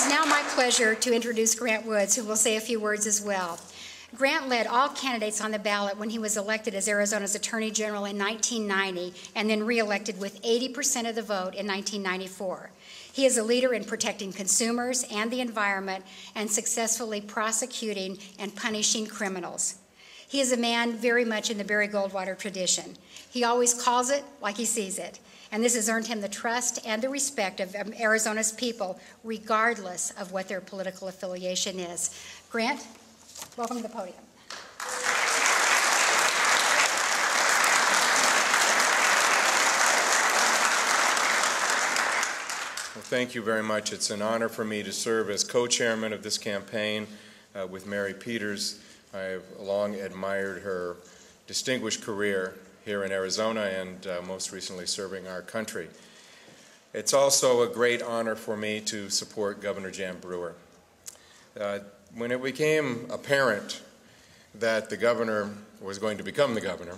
is now my pleasure to introduce Grant Woods, who will say a few words as well. Grant led all candidates on the ballot when he was elected as Arizona's Attorney General in 1990 and then re-elected with 80% of the vote in 1994. He is a leader in protecting consumers and the environment and successfully prosecuting and punishing criminals. He is a man very much in the Barry Goldwater tradition. He always calls it like he sees it, and this has earned him the trust and the respect of Arizona's people, regardless of what their political affiliation is. Grant, welcome to the podium. Well, thank you very much. It's an honor for me to serve as co-chairman of this campaign with Mary Peters. I have long admired her distinguished career here in Arizona and most recently serving our country. It's also a great honor for me to support Governor Jan Brewer. When it became apparent that the governor was going to become the governor,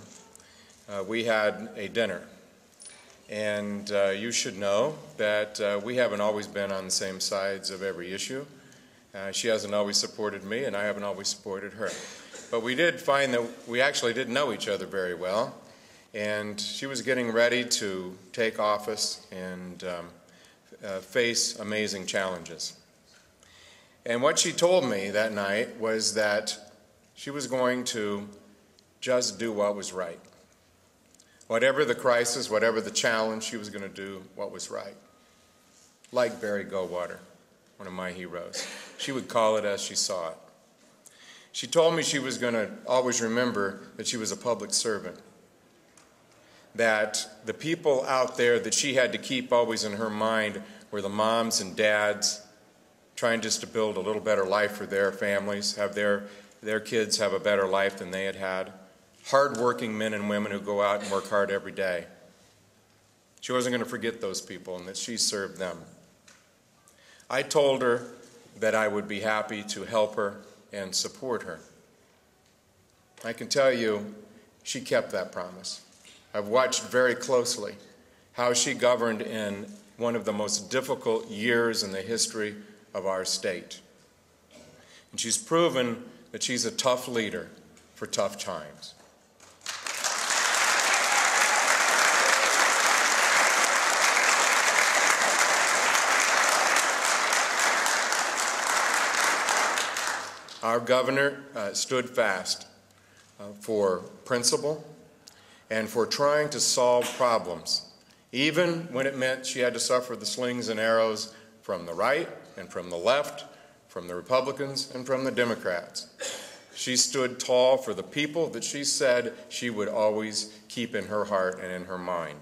we had a dinner. And you should know that we haven't always been on the same sides of every issue. She hasn't always supported me, and I haven't always supported her. But we did find that we actually didn't know each other very well, and she was getting ready to take office and face amazing challenges. And what she told me that night was that she was going to just do what was right. Whatever the crisis, whatever the challenge, she was going to do what was right. Like Barry Goldwater, one of my heroes. She would call it as she saw it. She told me she was going to always remember that she was a public servant, that the people out there that she had to keep always in her mind were the moms and dads trying just to build a little better life for their families, have their kids have a better life than they had had. Hard-working men and women who go out and work hard every day. She wasn't going to forget those people and that she served them. I told her that I would be happy to help her and support her. I can tell you, she kept that promise. I've watched very closely how she governed in one of the most difficult years in the history of our state. And she's proven that she's a tough leader for tough times. Our governor stood fast for principle and for trying to solve problems, even when it meant she had to suffer the slings and arrows from the right and from the left, from the Republicans and from the Democrats. She stood tall for the people that she said she would always keep in her heart and in her mind.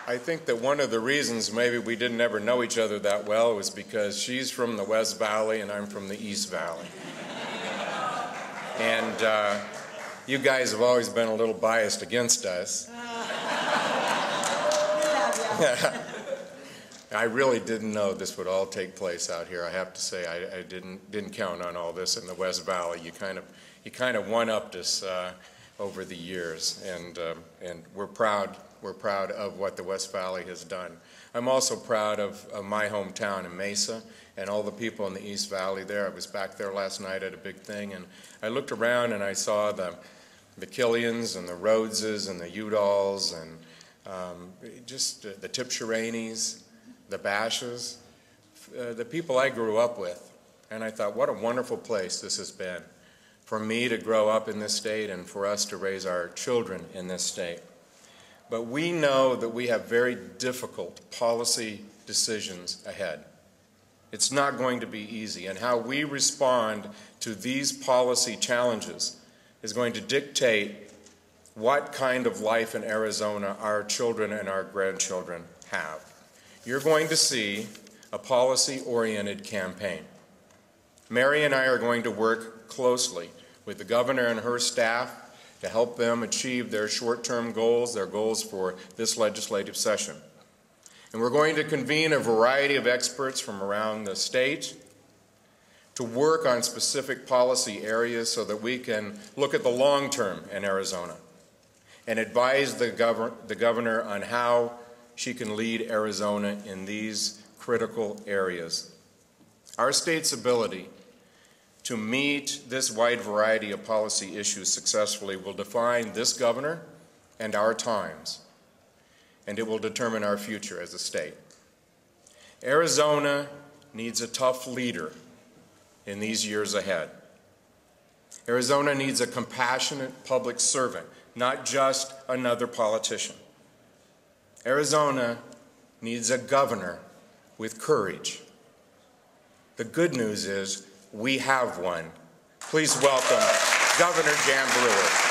I think that one of the reasons maybe we didn't ever know each other that well was because she's from the West Valley and I'm from the East Valley. And you guys have always been a little biased against us. I really didn't know this would all take place out here. I have to say I didn't count on all this in the West Valley. You kind of one-upped us over the years, and we're proud. We're proud of what the West Valley has done. I'm also proud of my hometown in Mesa and all the people in the East Valley there. I was back there last night at a big thing, and I looked around and I saw the Killians and the Rhodeses and the Udalls and just the Tipshiranis, the Bashes, the people I grew up with. And I thought, what a wonderful place this has been for me to grow up in this state and for us to raise our children in this state. But we know that we have very difficult policy decisions ahead. It's not going to be easy, and how we respond to these policy challenges is going to dictate what kind of life in Arizona our children and our grandchildren have. You're going to see a policy-oriented campaign. Mary and I are going to work closely with the governor and her staff to help them achieve their short-term goals, their goals for this legislative session. And we're going to convene a variety of experts from around the state, to work on specific policy areas so that we can look at the long term in Arizona and advise the governor on how she can lead Arizona in these critical areas. Our state's ability to meet this wide variety of policy issues successfully will define this governor and our times, and it will determine our future as a state. Arizona needs a tough leader in these years ahead. Arizona needs a compassionate public servant, not just another politician. Arizona needs a governor with courage. The good news is we have one. Please welcome Governor Jan Brewer.